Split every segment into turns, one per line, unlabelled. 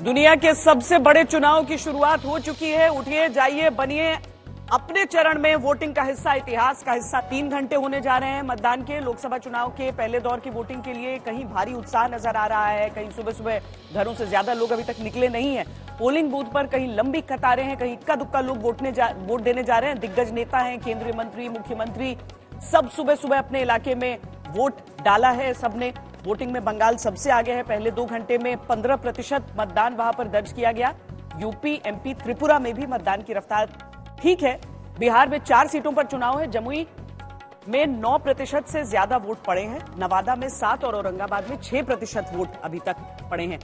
दुनिया के सबसे बड़े चुनाव की शुरुआत हो चुकी है। उठिए, जाइए, बनिए अपने चरण में वोटिंग का हिस्सा, इतिहास का हिस्सा। 3 घंटे होने जा रहे हैं मतदान के। लोकसभा चुनाव के पहले दौर की वोटिंग के लिए कहीं भारी उत्साह नजर आ रहा है, कहीं सुबह सुबह घरों से ज्यादा लोग अभी तक निकले नहीं है। पोलिंग बूथ पर कहीं लंबी कतारें हैं, कहीं इक्का दुक्का लोग वोट देने जा रहे हैं। दिग्गज नेता हैं, केंद्रीय मंत्री, मुख्यमंत्री, सब सुबह सुबह अपने इलाके में वोट डाला है सबने। वोटिंग में बंगाल सबसे आगे है। पहले 2 घंटे में 15% मतदान वहां पर दर्ज किया गया। यूपी, एमपी, त्रिपुरा में भी मतदान की रफ्तार ठीक है। बिहार में 4 सीटों पर चुनाव है। जमुई में 9% से ज्यादा वोट पड़े हैं। नवादा में 7 और औरंगाबाद में 6% वोट अभी तक पड़े हैं।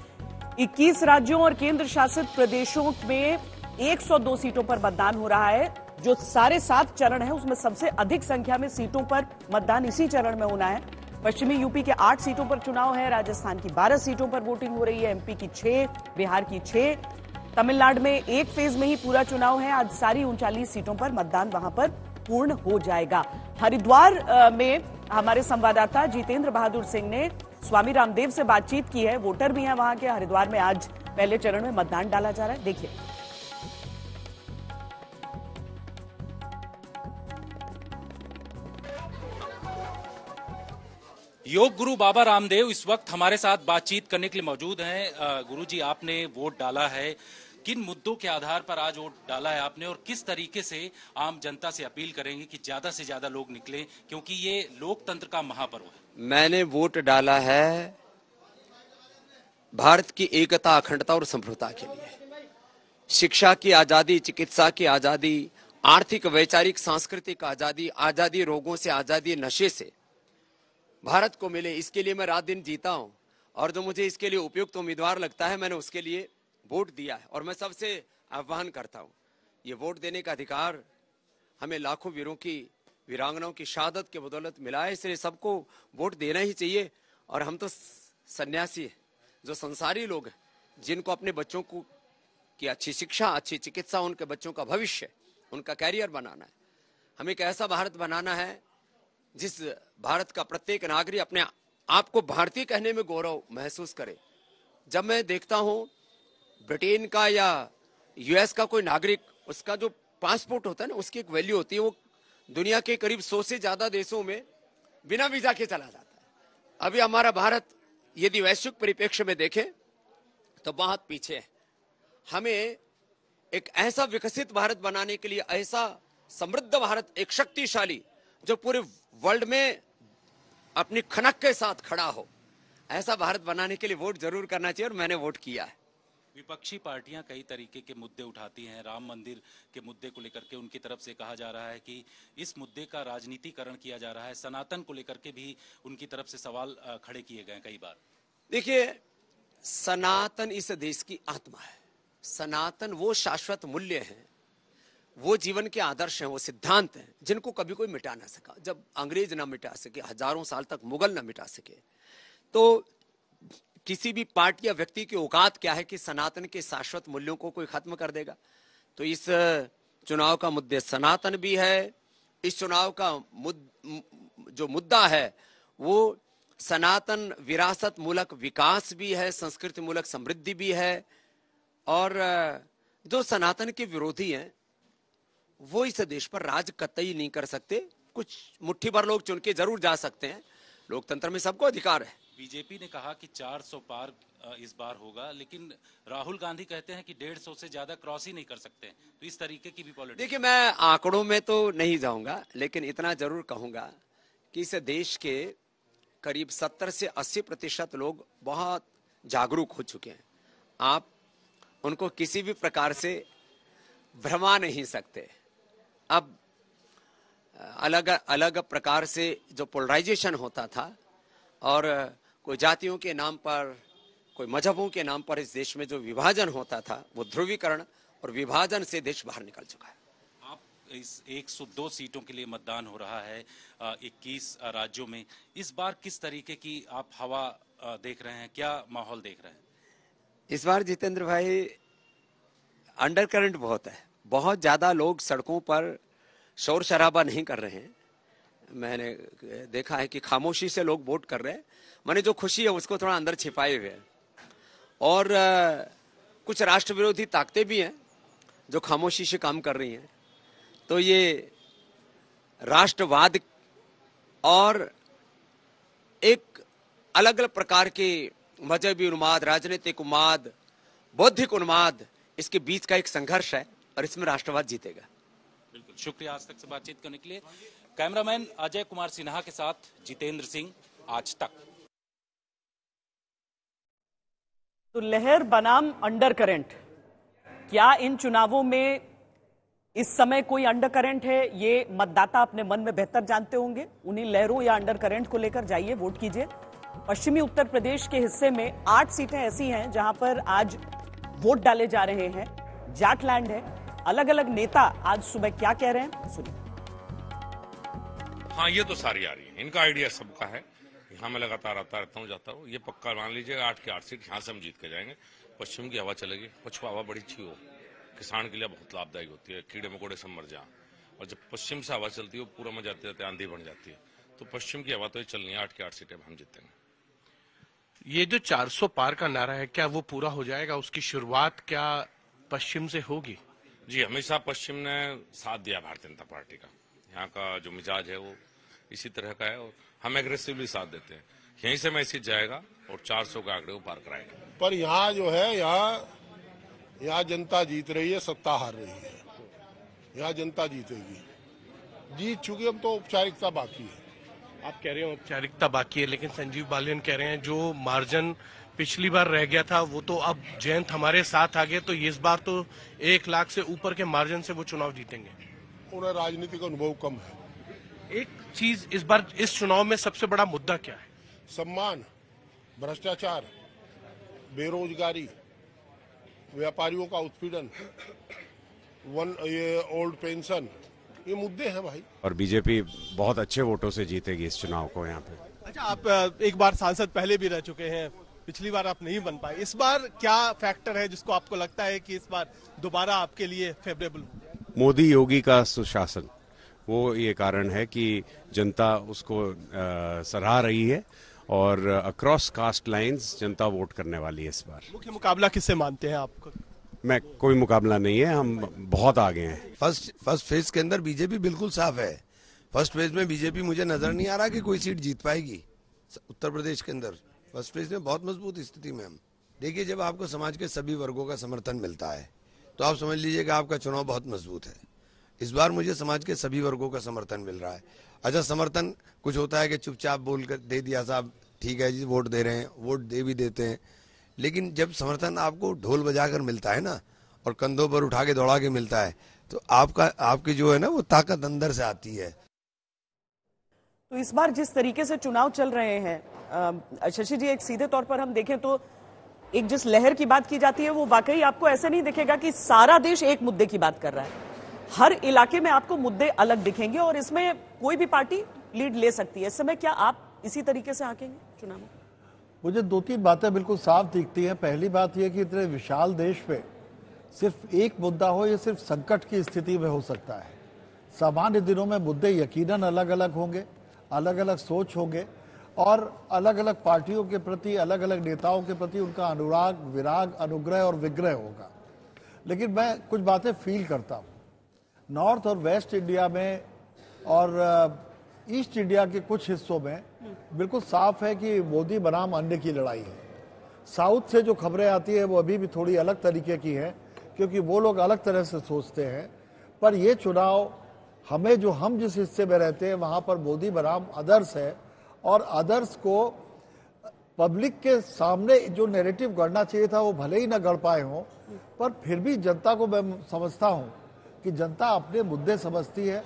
21 राज्यों और केंद्र शासित प्रदेशों में 102 सीटों पर मतदान हो रहा है। जो सारे 7 चरण है उसमें सबसे अधिक संख्या में सीटों पर मतदान इसी चरण में होना है। पश्चिमी यूपी के 8 सीटों पर चुनाव है। राजस्थान की 12 सीटों पर वोटिंग हो रही है। एमपी की 6, बिहार की 6, तमिलनाडु में एक फेज में ही पूरा चुनाव है। आज सारी 39 सीटों पर मतदान वहां पर पूर्ण हो जाएगा। हरिद्वार में हमारे संवाददाता जितेंद्र बहादुर सिंह ने स्वामी रामदेव से बातचीत की है। वोटर भी हैं वहां के। हरिद्वार में आज पहले चरण में मतदान डाला जा रहा है, देखिए।
योग गुरु बाबा रामदेव इस वक्त हमारे साथ बातचीत करने के लिए मौजूद हैं। गुरुजी, आपने वोट डाला है, किन मुद्दों के आधार पर आज वोट डाला है आपने, और किस तरीके से आम जनता से अपील करेंगे कि ज्यादा से ज्यादा लोग निकलें, क्योंकि ये लोकतंत्र का महापर्व है?
मैंने वोट डाला है भारत की एकता, अखंडता और संप्रभुता के लिए। शिक्षा की आजादी, चिकित्सा की आजादी, आर्थिक, वैचारिक, सांस्कृतिक आजादी, आजादी रोगों से, आजादी नशे से भारत को मिले, इसके लिए मैं रात दिन जीता हूं। और जो मुझे इसके लिए उपयुक्त उम्मीदवार लगता है, मैंने उसके लिए वोट दिया है। और मैं सबसे आह्वान करता हूं, ये वोट देने का अधिकार हमें लाखों वीरों की, वीरांगनाओं की शहादत के बदौलत मिला है, इसलिए सबको वोट देना ही चाहिए। और हम तो सन्यासी हैं, जो संसारी लोग हैं, जिनको अपने बच्चों को की अच्छी शिक्षा, अच्छी चिकित्सा, उनके बच्चों का भविष्य, उनका कैरियर बनाना है। हमें एक ऐसा भारत बनाना है जिस भारत का प्रत्येक नागरिक अपने आप को भारतीय कहने में गौरव महसूस करे। जब मैं देखता हूं ब्रिटेन का या यूएस का कोई नागरिक, उसका जो पासपोर्ट होता है ना, उसकी एक वैल्यू होती है। वो दुनिया के करीब 100 से ज्यादा देशों में बिना वीजा के चला जाता है। अभी हमारा भारत यदि वैश्विक परिप्रेक्ष्य में देखें तो बहुत पीछे है। हमें एक ऐसा विकसित भारत बनाने के लिए, ऐसा समृद्ध भारत, एक शक्तिशाली, जो पूरे वर्ल्ड में अपनी खनक के साथ खड़ा हो, ऐसा भारत बनाने के लिए वोट जरूर करना चाहिए। और मैंने वोट किया है।
विपक्षी पार्टियां कई तरीके के मुद्दे उठाती हैं। राम मंदिर के मुद्दे को लेकर के उनकी तरफ से कहा जा रहा है कि इस मुद्दे का राजनीतिकरण किया जा रहा है। सनातन को लेकर के भी उनकी तरफ से सवाल खड़े किए गए कई बार।
देखिए, सनातन इस देश की आत्मा है। सनातन वो शाश्वत मूल्य है, वो जीवन के आदर्श हैं, वो सिद्धांत हैं, जिनको कभी कोई मिटा ना सका। जब अंग्रेज ना मिटा सके, हजारों साल तक मुगल ना मिटा सके, तो किसी भी पार्टी या व्यक्ति की औकात क्या है कि सनातन के शाश्वत मूल्यों को कोई खत्म कर देगा। तो इस चुनाव का मुद्दे सनातन भी है। इस चुनाव का जो मुद्दा है वो सनातन विरासत मूलक विकास भी है, संस्कृति मूलक समृद्धि भी है। और जो सनातन के विरोधी हैं वो इस देश पर राज कतई नहीं कर सकते। कुछ मुट्ठी भर लोग चुन के जरूर जा सकते हैं। लोकतंत्र में सबको अधिकार है।
बीजेपी ने कहा कि 400 पार इस बार होगा, लेकिन राहुल गांधी कहते हैं कि 150 से ज्यादा क्रॉस ही नहीं कर सकते। तो इस तरीके की भी पॉलिटिक्स।
देखिए, मैं आंकड़ों में तो नहीं जाऊंगा, लेकिन इतना जरूर कहूंगा कि इस देश के करीब 70 से 80% लोग बहुत जागरूक हो चुके हैं। आप उनको किसी भी प्रकार से भ्रमा नहीं सकते। अब अलग अलग प्रकार से जो पोलराइजेशन होता था, और कोई जातियों के नाम पर, कोई मजहबों के नाम पर इस देश में जो विभाजन होता था, वो ध्रुवीकरण और विभाजन से देश बाहर निकल चुका है।
आप इस 102 सीटों के लिए मतदान हो रहा है 21 राज्यों में। इस बार किस तरीके की आप हवा देख रहे हैं, क्या माहौल देख रहे हैं?
इस बार जितेंद्र भाई, अंडर करंट बहुत है। बहुत ज्यादा लोग सड़कों पर शोर शराबा नहीं कर रहे हैं। मैंने देखा है कि खामोशी से लोग वोट कर रहे हैं। मैंने जो खुशी है उसको थोड़ा अंदर छिपाए हुए है। और कुछ राष्ट्र विरोधी ताकतें भी हैं जो खामोशी से काम कर रही हैं। तो ये राष्ट्रवाद और एक अलग अलग प्रकार के मजहबी उन्माद, राजनीतिक उन्माद, बौद्धिक उन्माद, इसके बीच का एक संघर्ष है और इसमें राष्ट्रवाद जीतेगा।
बिल्कुल, शुक्रिया आज तक से बातचीत करने के लिए। कैमरामैन अजय कुमार सिन्हा के साथ जितेंद्र सिंह, आज तक।
तो लहर बनाम अंडर करंट, क्या इन चुनावों में इस समय कोई अंडर करंट है? ये मतदाता अपने मन में बेहतर जानते होंगे। उन्हीं लहरों या अंडर करंट को लेकर जाइए, वोट कीजिए। पश्चिमी उत्तर प्रदेश के हिस्से में 8 सीटें ऐसी हैं जहां पर आज वोट डाले जा रहे हैं। जाटलैंड है। अलग अलग नेता आज सुबह क्या कह रहे हैं, सुनिए।
हाँ, ये तो सारी आ रही है, इनका आइडिया सबका है। यहाँ मैं लगातार आता रहता हूँ, जाता हूँ। ये पक्का मान लीजिए 8 की 8 सीट यहाँ से हम जीत के जाएंगे। पश्चिम की हवा चलेगी, पछुआ हवा बड़ी अच्छी हो, किसान के लिए बहुत लाभदायक होती है, कीड़े मकोड़े सब मर जाए। और जब पश्चिम से हवा चलती है, पूरा में जाते जाते आंधी बन जाती है। तो पश्चिम की हवा तो ये चलनी है, 8 की 8 सीटें हम जीतेंगे।
ये जो 400 पार का नारा है, क्या वो पूरा हो जाएगा? उसकी शुरुआत क्या पश्चिम से होगी?
जी, हमेशा पश्चिम ने साथ दिया भारतीय जनता पार्टी का। यहाँ का जो मिजाज है वो इसी तरह का है और हम एग्रेसिवली साथ देते हैं। यहीं से मैसेज जाएगा और 400 के आंकड़े को पार कराएगा।
पर यहाँ जो है, यहाँ जनता जीत रही है, सत्ता हार रही है। यहाँ जनता जीतेगी, जीत चुकी, हम तो औपचारिकता बाकी है।
आप कह रहे हो औपचारिकता बाकी है, लेकिन संजीव बालियान कह रहे हैं जो मार्जिन पिछली बार रह गया था वो तो अब जयंत हमारे साथ आ गए, तो इस बार तो 1 लाख से ऊपर के मार्जिन से वो चुनाव जीतेंगे।
उन्हें राजनीतिक अनुभव कम है।
एक चीज इस बार इस चुनाव में सबसे बड़ा मुद्दा क्या है?
सम्मान, भ्रष्टाचार, बेरोजगारी, व्यापारियों का उत्पीड़न, ये ओल्ड पेंशन, ये मुद्दे हैं भाई।
और बीजेपी बहुत अच्छे वोटों से जीतेगी इस चुनाव को यहाँ पे।
अच्छा, आप एक बार सांसद पहले भी रह चुके हैं, पिछली बार आप नहीं बन पाए। इस बार क्या फैक्टर है जिसको आपको लगता है कि इस बार दोबारा आपके लिए फेवरेबल?
मोदी योगी का सुशासन, वो ये कारण है कि जनता उसको सराह रही है और अक्रॉस कास्ट लाइंस जनता वोट करने वाली है इस बार।
मुख्य मुकाबला किससे मानते हैं आप?
मैं कोई मुकाबला नहीं है, हम बहुत आगे हैं।
फर्स्ट फेज के अंदर बीजेपी बिल्कुल साफ है। फर्स्ट फेज में बीजेपी मुझे नजर नहीं आ रहा कि कोई सीट जीत पाएगी उत्तर प्रदेश के अंदर। फर्स्ट फेज में बहुत मजबूत स्थिति में हम। देखिए, जब आपको समाज के सभी वर्गों का समर्थन मिलता है तो आप समझ लीजिए कि आपका चुनाव बहुत मजबूत है। इस बार मुझे समाज के सभी वर्गों का समर्थन मिल रहा है। अच्छा, समर्थन कुछ होता है कि चुपचाप बोल कर दे दिया, साहब ठीक है जी, वोट दे रहे हैं, वोट दे भी देते हैं। लेकिन जब समर्थन आपको ढोल बजाकर मिलता है ना, और कंधों पर उठा के दौड़ा के मिलता है, तो आपकी जो है ना वो ताकत अंदर से आती है।
तो इस बार जिस तरीके से चुनाव चल रहे हैं शशि जी, एक सीधे तौर पर हम देखें तो एक जिस लहर की बात की जाती है वो वाकई आपको ऐसे नहीं दिखेगा कि सारा देश एक मुद्दे की बात कर रहा है। हर इलाके में आपको मुद्दे अलग दिखेंगे और इसमें कोई भी पार्टी लीड ले सकती है। इस समय क्या आप इसी तरीके से आंकेंगे चुनाव में?
मुझे 2-3 बातें बिल्कुल साफ दिखती हैं। पहली बात यह कि इतने विशाल देश पे सिर्फ एक मुद्दा हो, ये सिर्फ संकट की स्थिति में हो सकता है। सामान्य दिनों में मुद्दे यकीनन अलग अलग होंगे, अलग अलग सोच होंगे और अलग अलग पार्टियों के प्रति, अलग अलग नेताओं के प्रति उनका अनुराग, विराग, अनुग्रह और विग्रह होगा। लेकिन मैं कुछ बातें फील करता हूँ। नॉर्थ और वेस्ट इंडिया में और ईस्ट इंडिया के कुछ हिस्सों में बिल्कुल साफ है कि मोदी बनाम अन्य की लड़ाई है। साउथ से जो खबरें आती है वो अभी भी थोड़ी अलग तरीके की है, क्योंकि वो लोग अलग तरह से सोचते हैं। पर ये चुनाव हमें, जो हम जिस हिस्से में रहते हैं वहां पर मोदी बनाम अदर्स है, और अदर्स को पब्लिक के सामने जो नैरेटिव गढ़ना चाहिए था वो भले ही ना गढ़ पाए हों, पर फिर भी जनता को मैं समझता हूं कि जनता अपने मुद्दे समझती है,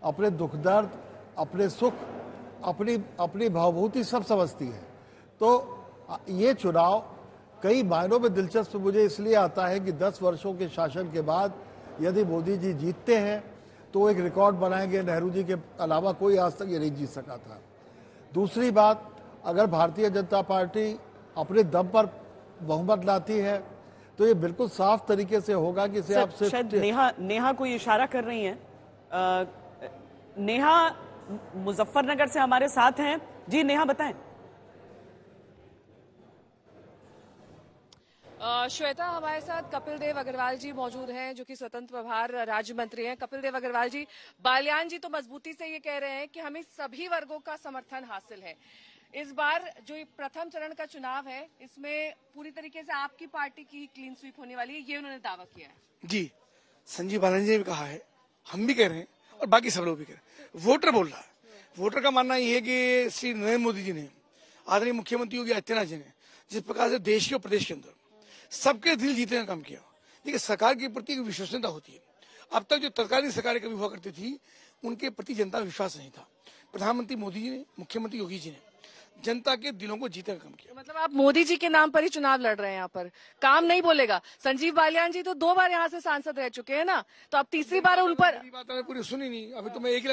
अपने दुख दर्द, अपने सुख, अपनी भावभूति सब समझती है। तो ये चुनाव कई मायनों में दिलचस्प मुझे इसलिए आता है कि 10 वर्षों के शासन के बाद यदि मोदी जी जीतते हैं तो वो एक रिकॉर्ड बनाएंगे। नेहरू जी के अलावा कोई आज तक ये नहीं जीत सका था। दूसरी बात, अगर भारतीय जनता पार्टी अपने दम पर बहुमत लाती है तो ये बिल्कुल साफ तरीके से होगा कि इसे आप
शायद नेहा कोई इशारा कर रही हैं। नेहा मुजफ्फरनगर से हमारे साथ हैं। जी नेहा, बताएं।
श्वेता, हमारे साथ कपिल देव अग्रवाल जी मौजूद हैं, जो कि स्वतंत्र प्रभार राज्य मंत्री हैं। कपिल देव अग्रवाल जी, बालियान जी तो मजबूती से ये कह रहे हैं कि हमें सभी वर्गों का समर्थन हासिल है। इस बार जो प्रथम चरण का चुनाव है, इसमें पूरी तरीके से आपकी पार्टी की क्लीन स्वीप होने वाली है, ये उन्होंने दावा किया है।
जी, संजीव बालियान जी ने भी कहा है, हम भी कह रहे हैं और बाकी सब लोग भी कह रहे हैं। वोटर बोल रहा है, वोटर का मानना ये है कि श्री नरेंद्र मोदी जी ने, आदरणीय मुख्यमंत्री योगी आदित्यनाथ जी ने जिस प्रकार से देश के और प्रदेश के अंदर सबके दिल जीतने का काम किया। देखिए, सरकार के प्रति विश्वसनीयता होती है। अब तक जो तत्कालीन सरकारें कभी हुआ करती थी, उनके प्रति जनता का विश्वास नहीं था। प्रधानमंत्री मोदी जी ने, मुख्यमंत्री योगी जी ने जनता के दिलों को जीतने का काम किया।
मतलब आप मोदी जी के नाम पर ही चुनाव लड़ रहे हैं, यहाँ पर काम नहीं बोलेगा। संजीव बालियान जी तो 2 बार यहाँ से सांसद रह चुके हैं ना, तो अब तीसरी बार उन पर
बात मैंने पूरी सुनी नहीं। अभी तो मैं एक ही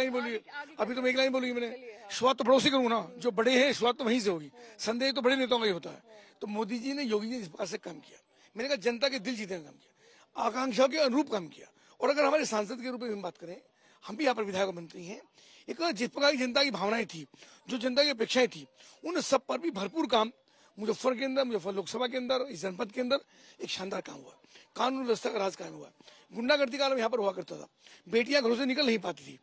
लाइन बोली, मैंने शुरुआत तो पड़ोसी करूँ ना, जो बड़े हैं शुरुआत तो वहीं से होगी। संदेह तो बड़े नेताओं का ही होता है। तो मोदी जी ने, योगी जी ने इस बात से काम किया। मैंने कहा जनता के दिल जीतने का काम किया, आकांक्षा के अनुरूप काम किया। और अगर हमारे सांसद के रूप में बात करें, हम भी यहाँ पर विधायक मंत्री हैं। एक जिस प्रकार की जनता की भावनाएं थी, जो जनता की अपेक्षाएं थी, उन सब पर भी भरपूर काम मुजफ्फर के अंदर, मुजफ्फर लोकसभा के अंदर, इस जनपद के अंदर एक शानदार काम हुआ। कानून व्यवस्था का राज कायम हुआ। गुंडागर्दी का आलम यहाँ पर हुआ करता था, बेटियां घरों से निकल नहीं पाती थी।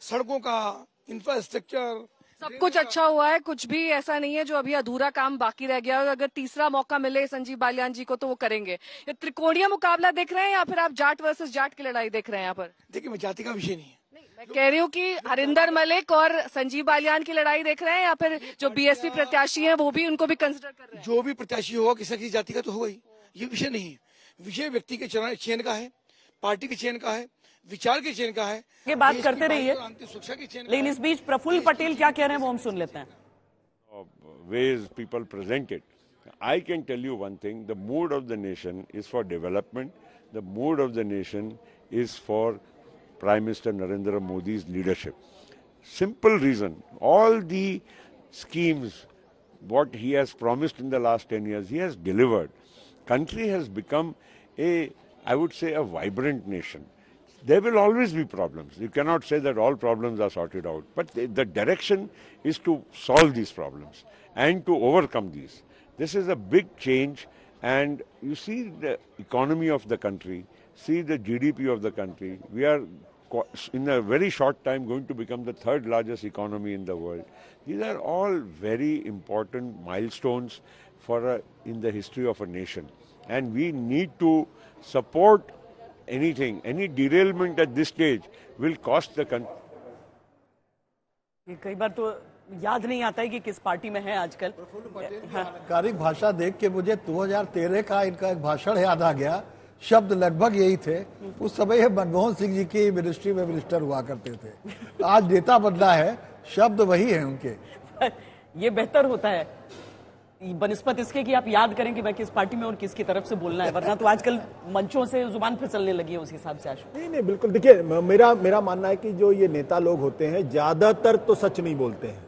सड़कों का इंफ्रास्ट्रक्चर
सब कुछ अच्छा हुआ है, कुछ भी ऐसा नहीं है जो अभी अधूरा काम बाकी रह गया। और अगर तीसरा मौका मिले संजीव बालियान जी को तो वो करेंगे। ये त्रिकोणीय मुकाबला देख रहे हैं या फिर आप जाट वर्सेस जाट की लड़ाई देख रहे हैं यहाँ पर?
देखिए, मैं जाति का विषय नहीं है।
मैं कह रही हूँ कि हरिंदर मलिक और संजीव बालियान की लड़ाई देख रहे हैं या फिर जो बीएसपी प्रत्याशी हैं वो भी उनको भी कंसिडर कर रहे हैं?
जो भी प्रत्याशी होगा किसी की जाति का तो होगा ही, ये विषय नहीं है। विषय व्यक्ति के चयन का है, पार्टी के चयन का है, विचार के चयन का है।
ये बात करते रहिए, लेकिन इस बीच प्रफुल्ल पटेल क्या कह रहे हैं वो हम सुन लेते हैं।
Ways people present it. I can tell you one thing, the mood of the nation is for development. The mood of the nation is for Prime Minister Narendra Modi's leadership. Simple reason, all the schemes, what he has promised in the last 10 years, he has delivered. Country has become I would say, a vibrant nation. There will always be problems. You cannot say that all problems are sorted out. But the direction is to solve these problems and to overcome these. This is a big change, and you see the economy of the country, see the GDP of the country. We are, in a very short time, going to become the 3rd largest economy in the world. These are all very important milestones in the history of a nation. And we need to support anything, any derailment at this stage will cost the country.
कई बार तो याद नहीं आता है कि किस party में है आजकल।
आधिकारिक भाषा देख के मुझे 2013 का इनका एक भाषण याद आ गया। शब्द लगभग यही थे। उस समय ये मनमोहन सिंह जी की मिनिस्ट्री में मिनिस्टर हुआ करते थे। आज नेता बदला है, शब्द वही है उनके।
ये बेहतर होता है बनिस्बत इसके कि आप याद करें कि मैं किस पार्टी में और किसकी तरफ से बोलना है, वरना तो आजकल मंचों से जुबान फिसलने लगी है उस हिसाब से।
नहीं, बिल्कुल। देखिए, मेरा मानना है कि जो ये नेता लोग होते हैं ज्यादातर तो सच नहीं बोलते हैं,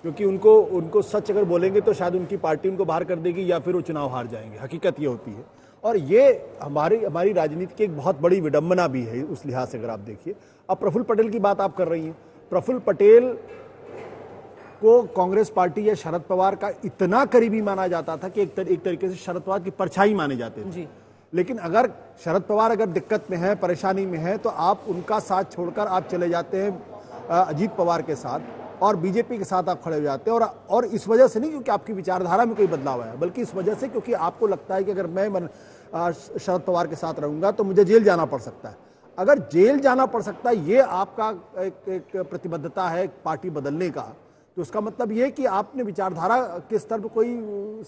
क्योंकि उनको सच अगर बोलेंगे तो शायद उनकी पार्टी उनको बाहर कर देगी या फिर वो चुनाव हार जाएंगे। हकीकत ये होती है, और ये हमारी राजनीति की एक बहुत बड़ी विडंबना भी है उस लिहाज से। अगर आप देखिए, अब प्रफुल्ल पटेल की बात आप कर रही हैं। प्रफुल्ल पटेल को कांग्रेस पार्टी या शरद पवार का इतना करीबी माना जाता था कि एक तरीके से शरद पवार की परछाई माने जाते थे। लेकिन अगर शरद पवार अगर दिक्कत में है, परेशानी में है, तो आप उनका साथ छोड़कर आप चले जाते हैं अजीत पवार के साथ और बीजेपी के साथ आप खड़े हो जाते हैं। और इस वजह से नहीं क्योंकि आपकी विचारधारा में कोई बदलाव है, बल्कि इस वजह से क्योंकि आपको लगता है कि अगर मैं शरद पवार के साथ रहूंगा तो मुझे जेल जाना पड़ सकता है। अगर जेल जाना पड़ सकता है, ये आपका एक प्रतिबद्धता है पार्टी बदलने का, तो उसका मतलब ये कि आपने विचारधारा के स्तर पर कोई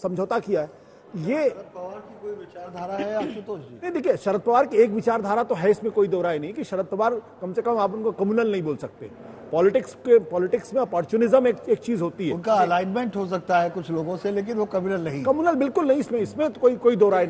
समझौता किया है। ये
शरद पवार की कोई विचारधारा है आशुतोष जी?
नहीं, देखिए, शरद पवार की एक विचारधारा तो है, इसमें कोई दो राय नहीं कि शरद पवार, कम से कम आप उनको कम्युनल नहीं बोल सकते। पॉलिटिक्स में अपॉर्चुनिज्म एक चीज होती है।
उनका अलाइनमेंट हो सकता है कुछ लोगों से, लेकिन वो कम्युनल नहीं।
कम्युनल बिल्कुल नहीं, इसमें तो कोई दो राय नहीं।